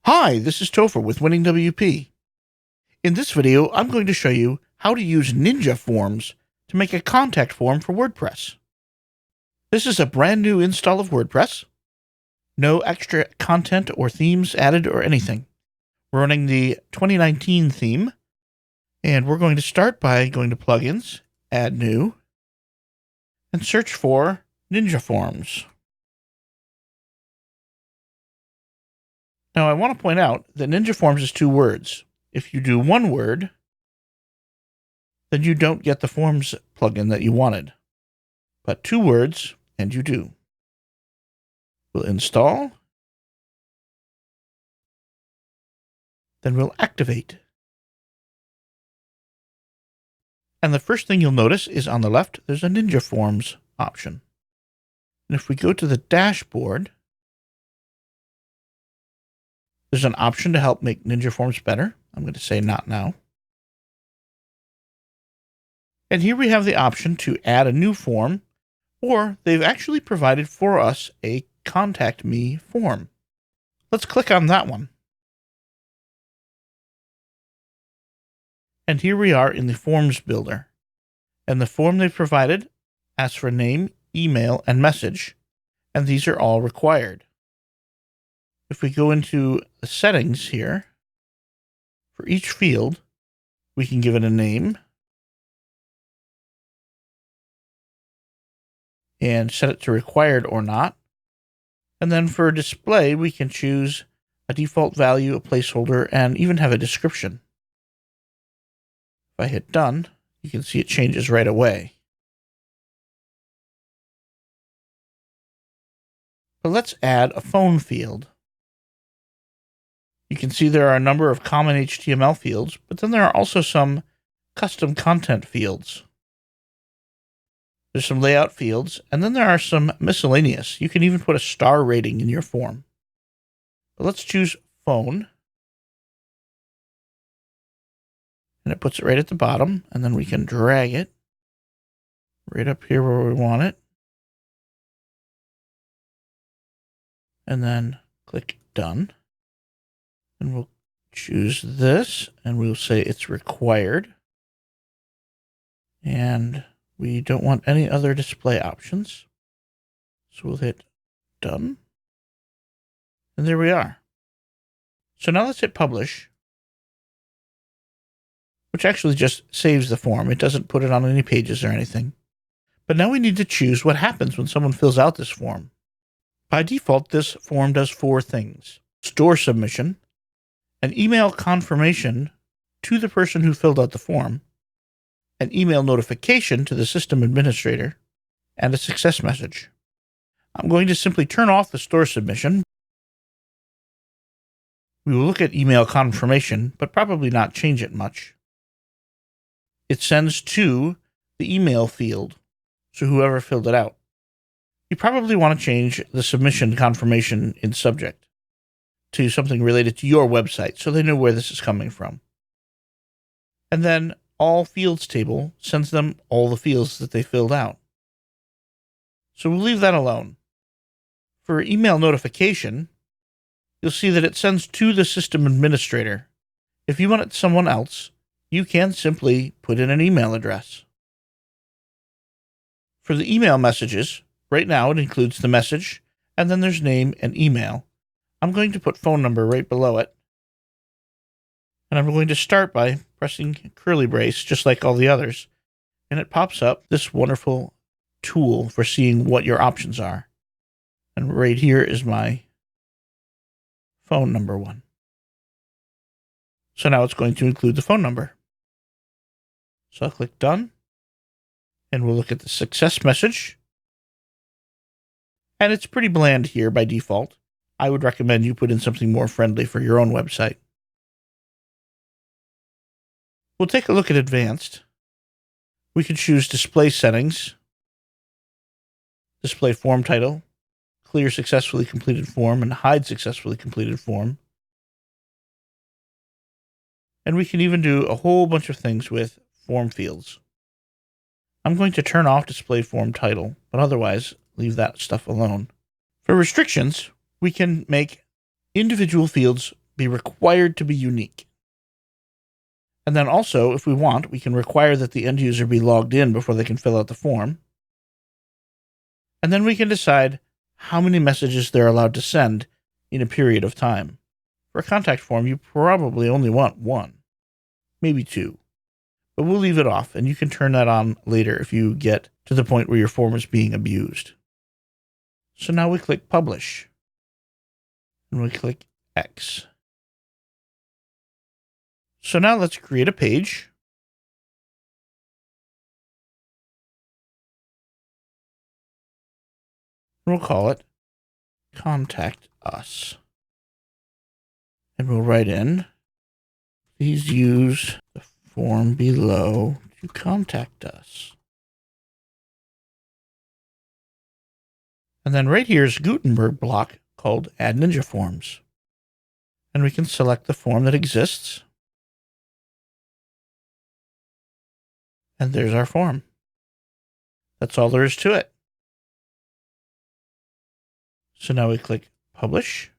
Hi, this is Topher with Winning WP. In this video, I'm going to show you how to use Ninja Forms to make a contact form for WordPress. This is a brand new install of WordPress. No extra content or themes added or anything. We're running the 2019 theme, and we're going to start by going to Plugins, Add New, and search for Ninja Forms. Now, I want to point out that Ninja Forms is two words. If you do one word, then you don't get the Forms plugin that you wanted. But two words, and you do. We'll install. Then we'll activate. And the first thing you'll notice is on the left, there's a Ninja Forms option. And if we go to the dashboard, there's an option to help make Ninja Forms better. I'm going to say not now. And here we have the option to add a new form, or they've actually provided for us a Contact Me form. Let's click on that one. And here we are in the Forms Builder. And the form they've provided asks for name, email, and message. And these are all required. If we go into the settings here, for each field, we can give it a name and set it to required or not. And then for display, we can choose a default value, a placeholder, and even have a description. If I hit done, you can see it changes right away. But let's add a phone field. You can see there are a number of common HTML fields, but then there are also some custom content fields. There's some layout fields, and then there are some miscellaneous. You can even put a star rating in your form. But let's choose phone. And it puts it right at the bottom, and then we can drag it right up here where we want it. And then click done. And we'll choose this, and we'll say it's required. And we don't want any other display options. So we'll hit done. And there we are. So now let's hit publish, which actually just saves the form. It doesn't put it on any pages or anything. But now we need to choose what happens when someone fills out this form. By default, this form does four things: store submission, an email confirmation to the person who filled out the form, an email notification to the system administrator, and a success message. I'm going to simply turn off the store submission. We will look at email confirmation, but probably not change it much. It sends to the email field, so whoever filled it out. You probably want to change the submission confirmation in subject to something related to your website, so they know where this is coming from. And then all fields table sends them all the fields that they filled out. So we'll leave that alone. For email notification, you'll see that it sends to the system administrator. If you want it to someone else, you can simply put in an email address. For the email messages, right now it includes the message, and then there's name and email. I'm going to put phone number right below it. And I'm going to start by pressing curly brace, just like all the others. And it pops up this wonderful tool for seeing what your options are. And right here is my phone number one. So now it's going to include the phone number. So I'll click done. And we'll look at the success message. And it's pretty bland here by default. I would recommend you put in something more friendly for your own website. We'll take a look at advanced. We can choose display settings, display form title, clear successfully completed form, and hide successfully completed form. And we can even do a whole bunch of things with form fields. I'm going to turn off display form title, but otherwise leave that stuff alone. For restrictions, we can make individual fields be required to be unique. And then also, if we want, we can require that the end user be logged in before they can fill out the form. And then we can decide how many messages they're allowed to send in a period of time. For a contact form, you probably only want 1, maybe 2. But we'll leave it off, and you can turn that on later if you get to the point where your form is being abused. So now we click Publish. And we click X. So now let's create a page. And we'll call it Contact Us. And we'll write in, please use the form below to contact us. And then right here is a Gutenberg block called Add Ninja Forms. And we can select the form that exists. And there's our form. That's all there is to it. So now we click Publish.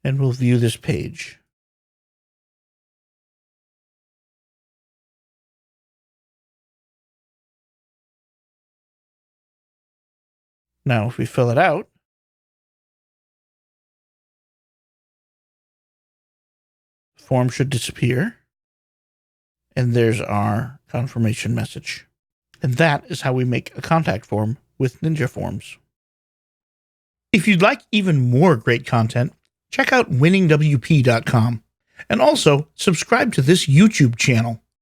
And we'll view this page. Now, if we fill it out, the form should disappear. And there's our confirmation message. And that is how we make a contact form with Ninja Forms. If you'd like even more great content, check out winningwp.com and also subscribe to this YouTube channel.